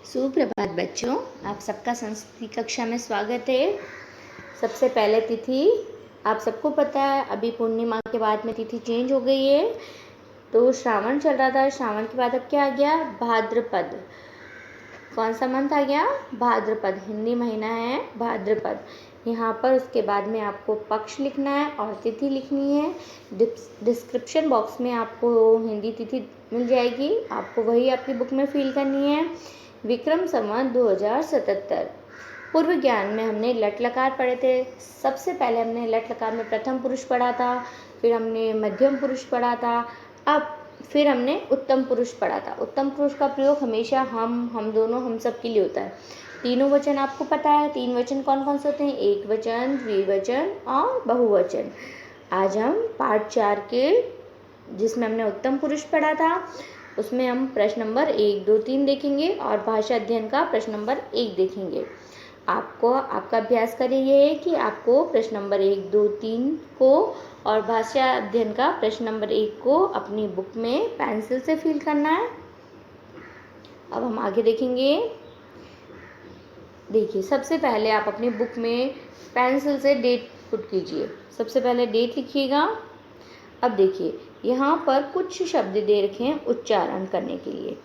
सुप्रभात बच्चों, आप सबका संस्कृति कक्षा में स्वागत है। सबसे पहले तिथि आप सबको पता है, अभी पूर्णिमा के बाद में तिथि चेंज हो गई है। तो श्रावण चल रहा था, श्रावण के बाद अब क्या आ गया? भाद्रपद। कौन सा मंथ आ गया? भाद्रपद। हिंदी महीना है भाद्रपद। यहाँ पर उसके बाद में आपको पक्ष लिखना है और तिथि लिखनी है। डिस्क्रिप्शन बॉक्स में आपको हिंदी तिथि मिल जाएगी, आपको वही आपकी बुक में फिल करनी है। विक्रम संवत 2077। पूर्व ज्ञान में हमने लट लकार पढ़े थे। सबसे पहले हमने लट लकार में प्रथम पुरुष पढ़ा था, फिर हमने मध्यम पुरुष पढ़ा था, अब फिर हमने उत्तम पुरुष पढ़ा था। उत्तम पुरुष का प्रयोग हमेशा हम दोनों, हम सब के लिए होता है। तीनों वचन आपको पता है। तीन वचन कौन कौन से होते हैं? एक वचन, द्विवचन और बहुवचन। आज हम पार्ट 4 के, जिसमें हमने उत्तम पुरुष पढ़ा था, उसमें हम प्रश्न नंबर 1, 2, 3 देखेंगे और भाषा अध्ययन का प्रश्न नंबर 1 देखेंगे। आपको आपका अभ्यास करिए ये है कि आपको प्रश्न नंबर 1, 2, 3 को और भाषा अध्ययन का प्रश्न नंबर 1 को अपनी बुक में पेंसिल से फिल करना है। अब हम आगे देखेंगे। देखिए, सबसे पहले आप अपनी बुक में पेंसिल से डेट पुट कीजिए। सबसे पहले डेट लिखिएगा। अब देखिए, यहाँ पर कुछ शब्द दे रखे हैं उच्चारण करने के लिए,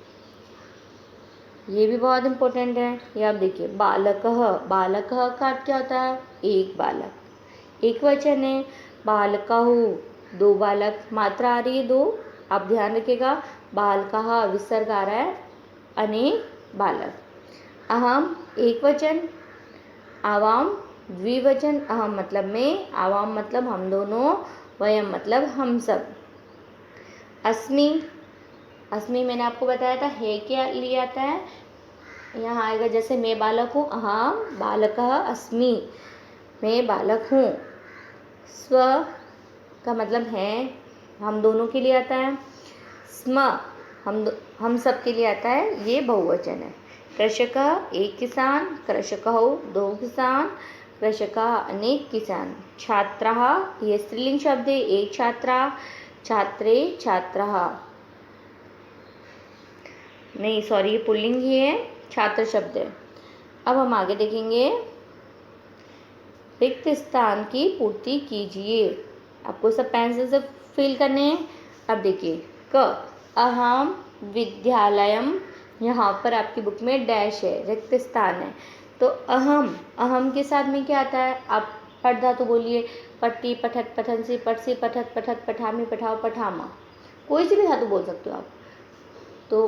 ये भी बहुत इम्पोर्टेंट है। ये आप देखिए, बालकः। बालकः का अर्थ क्या होता है? एक बालक। एक वचन है। बालकौ, दो बालक। मात्रा आ रही है 2, आप ध्यान रखिएगा। बालकः विसर्ग आ रहा है, अनेक बालक। अहम एक वचन, आवाम द्विवचन। अहम मतलब मैं, आवाम मतलब हम दोनों, वयम मतलब हम सब। अस्मि, अस्मि मैंने आपको बताया था है क्या लिए आता है। यहाँ आएगा जैसे मैं बालक हूँ, अहम बालकः अस्मि, मैं बालक हूँ। स्व का मतलब है, हम दोनों के लिए आता है। स्म हम सब के लिए आता है, ये बहुवचन है। कृषकः एक किसान, कृषकौ दो किसान, कृषकः अनेक किसान। छात्रः ये स्त्रीलिंग शब्द है, एक छात्रा, छात्रे छात्रः, नहीं सॉरी ये पुल्लिंग ही है, छात्र शब्द है। अब हम आगे देखेंगे। रिक्त स्थान की पूर्ति कीजिए। आपको सब पेंसिल से फिल करने हैं। अब देखिए, क अहम विद्यालयम, यहाँ पर आपकी बुक में डैश है, रिक्त स्थान है। तो अहम, अहम के साथ में क्या आता है? आप पठ धातु बोलिए। पट्टी, पठत, पठनसी, पठसी, पठत, पठत, पठामी, पठाओ, पठामा, कोई सी भी धातु बोल सकते हो आप। तो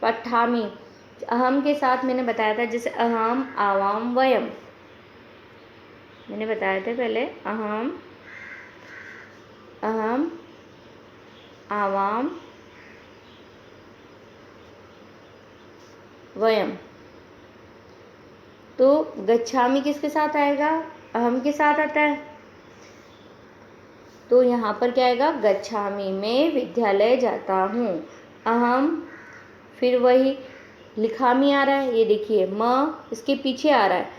पठामी, अहम के साथ मैंने बताया था, जैसे अहम, आवाम, वयम, मैंने बताया था पहले। अहम, अहम, आवाम, वयम। तो गच्छामि किसके साथ आएगा? अहम के साथ आता है। तो यहाँ पर क्या आएगा? गच्छामि, मैं विद्यालय जाता हूँ। अहम, फिर वही लिखामी आ रहा है, ये देखिए म इसके पीछे आ रहा है,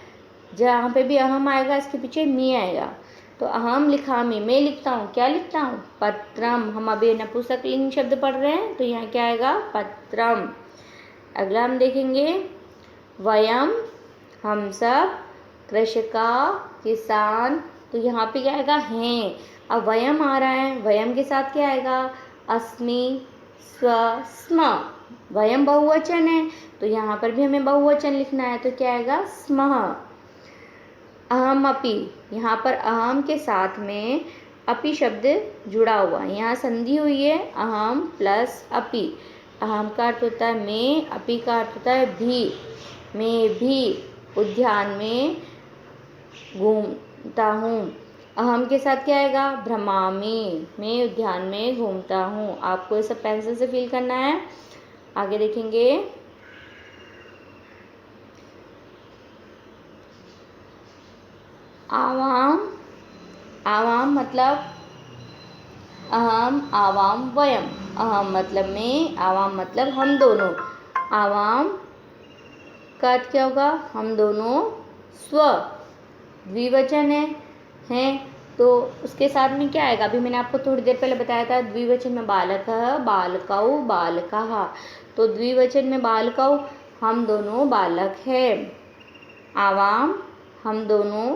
जहाँ पे भी अहम आएगा इसके पीछे मी आएगा। तो अहम लिखामी, मैं लिखता हूँ। क्या लिखता हूँ? पत्रम। हम अभी नपुंसकलिंग शब्द पढ़ रहे हैं, तो यहाँ क्या आएगा? पत्रम। अगला हम देखेंगे, वयम हम सब, कृषका किसान, तो यहाँ पे क्या आएगा? हैं। अब वयम आ रहा है, वयम के साथ क्या आएगा? अस्मि, स्व, स्म। वयम बहुवचन है, तो यहाँ पर भी हमें बहुवचन लिखना है, तो क्या आएगा? स्मः। अहम अपि, यहाँ पर अहम के साथ में अपि शब्द जुड़ा हुआ है, यहाँ संधि हुई है, अहम प्लस अपि। अहम का अर्थ होता है मैं, अपि का अर्थ होता है भी। मैं भी उद्यान में घूमता हूँ। अहम के साथ क्या आएगा? भ्रमामि, मैं उद्यान में घूमता हूँ। आपको ये सब पेंसिल से फिल करना है। आगे देखेंगे। आवाम, आवाम मतलब अहम, आवाम, वयम। अहम मतलब मैं, आवाम मतलब हम दोनों। आवाम का अर्थ क्या होगा? हम दोनों। स्व द्विवचन है, तो उसके साथ में क्या आएगा? अभी मैंने आपको थोड़ी देर पहले बताया था, द्विवचन में बालकः, बालकौ, बालकाः। तो द्विवचन में बालकौ हम दोनों बालक हैं। आवाम, हम दोनों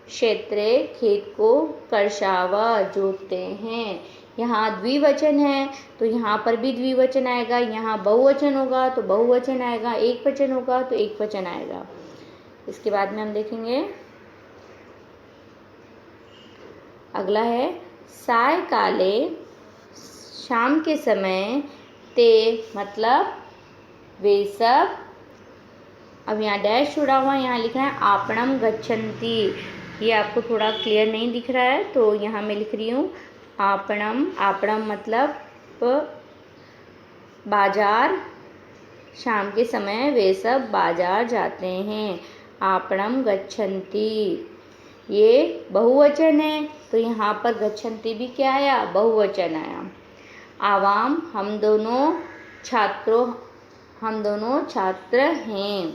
क्षेत्रे खेत को कर्षावा जोतते हैं। यहाँ द्विवचन है तो यहाँ पर भी द्विवचन आएगा, यहाँ बहुवचन होगा तो बहुवचन आएगा, एक वचन होगा तो एक वचन आएगा। इसके बाद में हम देखेंगे अगला है सायकाले, शाम के समय, ते मतलब वे सब। अब यहाँ डैश जुड़ा हुआ, यहाँ लिखना है आपणम गच्छन्ति। ये आपको थोड़ा क्लियर नहीं दिख रहा है तो यहाँ मैं लिख रही हूँ आपणम। आपणम मतलब बाजार, शाम के समय वे सब बाजार जाते हैं। आपणम गच्छन्ति। ये बहुवचन है तो यहाँ पर गच्छन्ति भी क्या आया, बहुवचन आया। आवाम, हम दोनों छात्र हैं।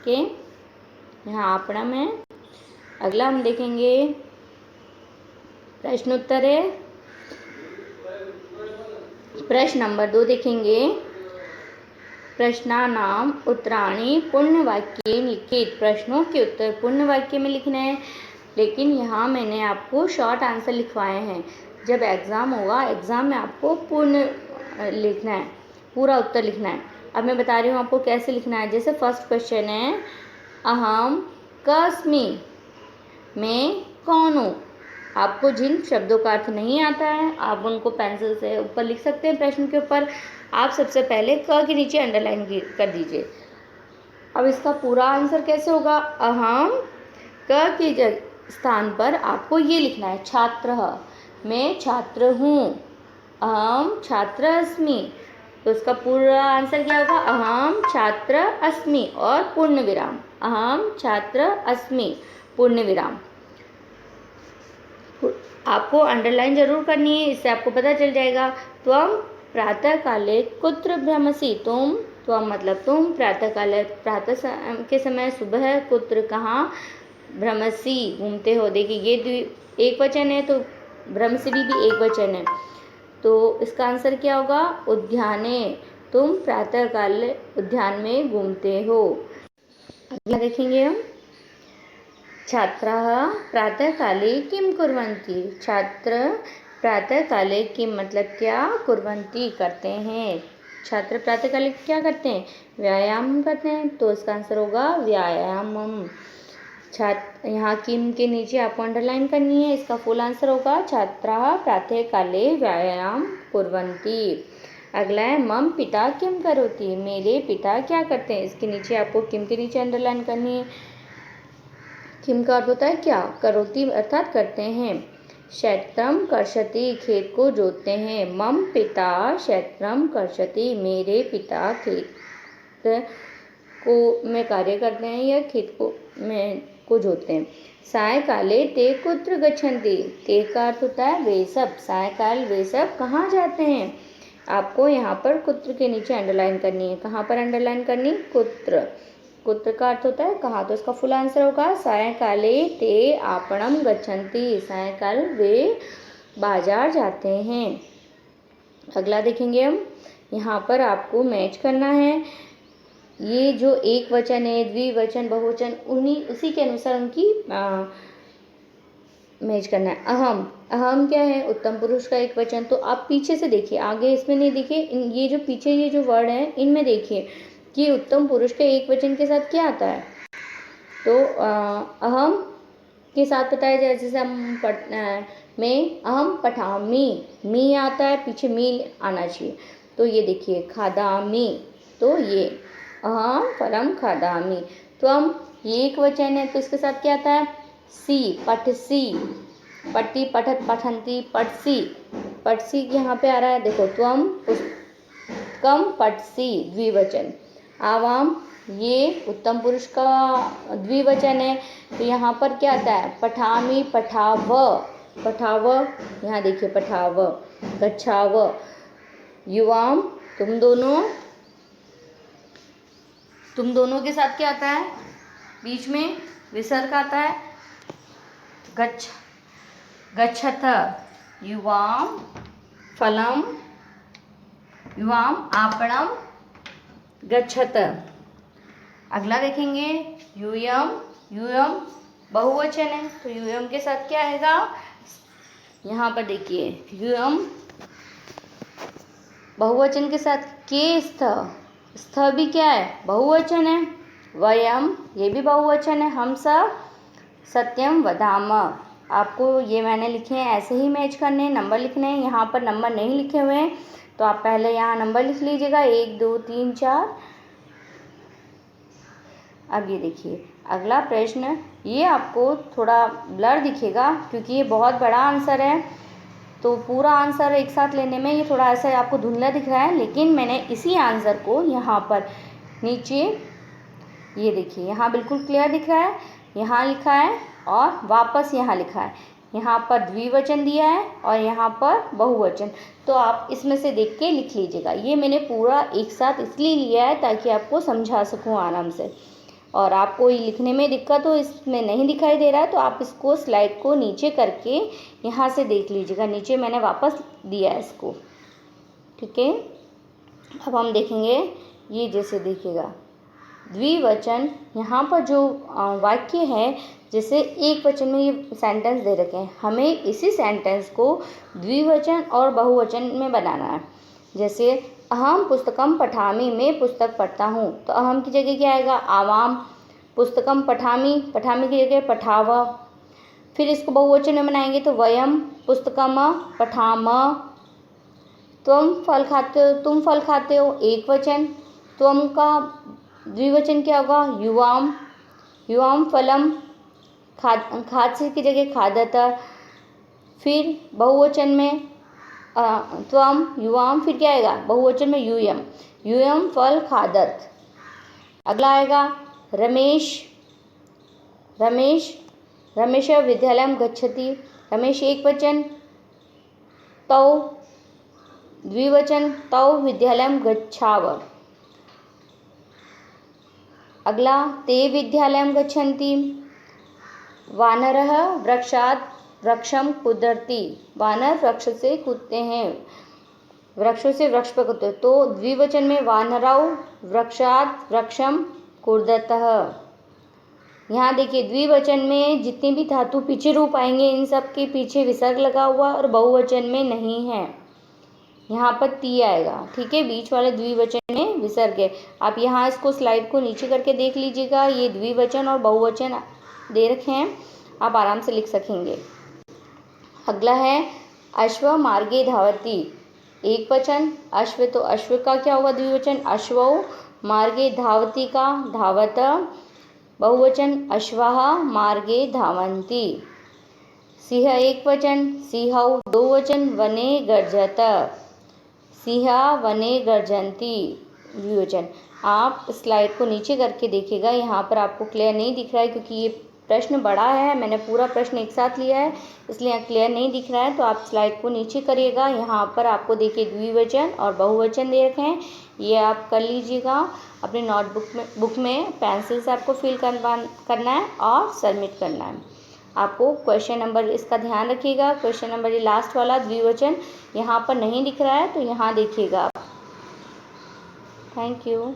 ओके, यहाँ आपणम है। अगला हम देखेंगे प्रश्न उत्तर है। प्रश्न नंबर 2 देखेंगे। प्रश्नानाम उत्तराणि पूर्णवाक्ये लिखित। प्रश्नों के उत्तर पूर्ण वाक्य में लिखने हैं, लेकिन यहाँ मैंने आपको शॉर्ट आंसर लिखवाए हैं। जब एग्ज़ाम होगा, एग्ज़ाम में आपको पूर्ण लिखना है, पूरा उत्तर लिखना है। अब मैं बता रही हूँ आपको कैसे लिखना है। जैसे फर्स्ट क्वेश्चन है अहम कस्मि, मैं कौन हूँ। आपको जिन शब्दों का अर्थ नहीं आता है आप उनको पेंसिल से ऊपर लिख सकते हैं। प्रश्न के ऊपर आप सबसे पहले क के नीचे अंडरलाइन कर दीजिए। अब इसका पूरा आंसर कैसे होगा, अहम क के स्थान पर आपको ये लिखना है छात्र, मैं छात्र हूँ। अहम छात्र अस्मि, तो इसका पूरा आंसर क्या होगा, अहम छात्र अस्मि और पूर्ण विराम। अहम छात्र अस्मि पूर्ण विराम। आपको अंडरलाइन जरूर करनी है, इससे आपको पता चल जाएगा। त्वम प्रातः काले कुत्र भ्रमसि, त्वम मतलब तुम, प्रातः काले प्रातः के समय, सुबह, कुत्र कहाँ, भ्रमसि घूमते हो। देखिए ये एक वचन है तो भ्रमसि भी एक वचन है, तो इसका आंसर क्या होगा, उद्याने, तुम प्रातः काल उद्यान में घूमते हो। अगला देखेंगे हम छात्राः प्रातःकाले किं कुर्वन्ति। छात्र प्रातःकाले किं मतलब क्या, कुर्वन्ति करते हैं। छात्र प्रातःकाले क्या करते हैं, व्यायाम करते हैं, तो इसका आंसर होगा व्यायामम। छात्र यहाँ किम के नीचे आपको अंडरलाइन करनी है, इसका फुल आंसर होगा छात्राः प्रातःकाले व्यायाम कुर्वन्ति। अगला है मम पिता किम करोति, मेरे पिता क्या करते हैं। इसके नीचे आपको किम के नीचे अंडरलाइन करनी है। किम का अर्थ होता है क्या, करोति अर्थात करते हैं। क्षेत्रम कर्षति, खेत को जोतते हैं। मम पिता क्षेत्रम कर्षति, मेरे पिता खेत में कार्य करते हैं या खेत को जोतते हैं। सायकाले ते कुत्र गच्छन्ति, ते का अर्थ होता है वे सब। सायकाल वे सब कहाँ जाते हैं। आपको यहाँ पर कुत्र के नीचे अंडरलाइन करनी है। कहाँ पर अंडरलाइन करनी, कुत्र। कुत्र का अर्थ होता है कहाँ, तो इसका फुल आंसर होगा सायकाले ते आपणम गच्छन्ति, सायकाल वे बाजार जाते हैं। अगला देखेंगे हम, यहाँ पर आपको मैच करना है। ये जो एक वचन है, द्विवचन, बहुवचन, उसी के अनुसार उनकी मैच करना है। अहम, अहम क्या है, उत्तम पुरुष का एक वचन। तो आप पीछे से देखिए, आगे इसमें नहीं देखिए, ये जो पीछे ये जो वर्ड है इनमें देखिए कि उत्तम पुरुष के एक वचन के साथ क्या आता है। तो अहम के साथ पता है, जैसे हम मैं अहम पठामी, मी आता है, पीछे मी आना चाहिए। तो ये देखिए खादामी, तो ये अहम फलम खादामी। तो हम ये एक वचन है तो इसके साथ क्या आता है, सी, पठसी, पट्टी पठत पठंती पटसी, पटसी यहाँ पे आ रहा है। देखो त्वम पुस्तकम पटसी द्विवचन। आवाम, ये उत्तम पुरुष का द्विवचन है तो यहाँ पर क्या आता है, पठामी पठाव, पठाव, यहाँ देखिए पठाव, गच्छाव। युवाम, तुम दोनों के साथ क्या आता है, बीच में विसर्ग आता है, गच्छत। युवाम फलम, युवाम आपणम गच्छत। अगला देखेंगे यूयम। यूयम बहुवचन है तो यूयम के साथ क्या आएगा, यहाँ पर देखिए यूयम बहुवचन के साथ के स्थ। स्थ भी क्या है, बहुवचन है। वयम ये भी बहुवचन है, हम सब। सत्यम वदाम, आपको ये मैंने लिखे हैं ऐसे ही मैच करने हैं, नंबर लिखने हैं। यहाँ पर नंबर नहीं लिखे हुए हैं तो आप पहले यहाँ नंबर लिख लीजिएगा 1 2 3 4। अब ये देखिए अगला प्रश्न, ये आपको थोड़ा ब्लर दिखेगा क्योंकि ये बहुत बड़ा आंसर है, तो पूरा आंसर एक साथ लेने में ये थोड़ा ऐसा आपको धुंधला दिख रहा है, लेकिन मैंने इसी आंसर को यहाँ पर नीचे ये देखिए यहाँ बिल्कुल क्लियर दिख रहा है, यहाँ लिखा है और वापस यहाँ लिखा है। यहाँ पर द्विवचन दिया है और यहाँ पर बहुवचन, तो आप इसमें से देख के लिख लीजिएगा। ये मैंने पूरा एक साथ इसलिए लिया है ताकि आपको समझा सकूँ आराम से, और आपको ये लिखने में दिक्कत हो, इसमें नहीं दिखाई दे रहा है तो आप इसको स्लाइड को नीचे करके यहाँ से देख लीजिएगा। नीचे मैंने वापस दिया है इसको, ठीक है। अब हम देखेंगे ये, जैसे देखिएगा द्विवचन, यहाँ पर जो वाक्य है जैसे एक वचन में ये सेंटेंस दे रखे हैं, हमें इसी सेंटेंस को द्विवचन और बहुवचन में बनाना है। जैसे अहम पुस्तकम पठामी, मैं पुस्तक पढ़ता हूँ, तो अहम की जगह क्या आएगा, आवाम। पुस्तकम पठामी, पठामी की जगह पठावा। फिर इसको बहुवचन में बनाएंगे तो वयम पुस्तकम पठाम। तुम फल खाते हो, तुम फल खाते हो, एक वचन। तुम का द्विवचन क्या होगा, युवाम। युवाम फलम, खाद्य की जगह खादत। फिर बहुवचन में त्वम युवाम, फिर क्या आएगा बहुवचन में यूयम। यूयम फल खादत। अगला आएगा रमेश। रमेश, रमेश विद्यालयम गच्छति। रमेश एक वचन। तौ द्विवचन, तौ विद्यालयम गच्छाव। अगला ते विद्यालयम गच्छन्ति। वानरः वृक्षात् वृक्षम कुदरती। वानर वृक्ष से कूदते हैं, वृक्षों से वृक्ष पर कूदते हैं, तो द्विवचन में वानरौ वृक्षात् वृक्षम कूदतः। यहाँ देखिए द्विवचन में जितने भी धातु पीछे रूप आएंगे इन सब के पीछे विसर्ग लगा हुआ और बहुवचन में नहीं है। यहाँ पर ती आएगा, ठीक है, बीच वाले द्विवचन में विसर्ग है। आप यहाँ इसको स्लाइड को नीचे करके देख लीजिएगा, ये द्विवचन और बहुवचन दे रखे हैं, आप आराम से लिख सकेंगे। अगला है अश्व मार्गे धावती। एक वचन अश्व, तो अश्व का क्या होगा द्विवचन, अश्वौ। मार्गे धावती का धावत बहुवचन, अश्वाः मार्गे धावन्ति। सिंह एक वचन, सिंहौ दो वचन, वने गर्जत। सिंहा वने गर्जन्ति द्विवचन। आप स्लाइड को नीचे करके देखिएगा, यहाँ पर आपको क्लियर नहीं दिख रहा है क्योंकि ये प्रश्न बड़ा है, मैंने पूरा प्रश्न एक साथ लिया है इसलिए क्लियर नहीं दिख रहा है, तो आप स्लाइड को नीचे करिएगा। यहाँ पर आपको देखिए द्विवचन और बहुवचन दे रखे हैं, ये आप कर लीजिएगा। अपने नोटबुक बुक में पेंसिल से आपको फिल करना है और सबमिट करना है। आपको क्वेश्चन नंबर इसका ध्यान रखिएगा, क्वेश्चन नंबर ये लास्ट वाला द्विवचन यहाँ पर नहीं दिख रहा है तो यहाँ देखिएगा आप। Thank you.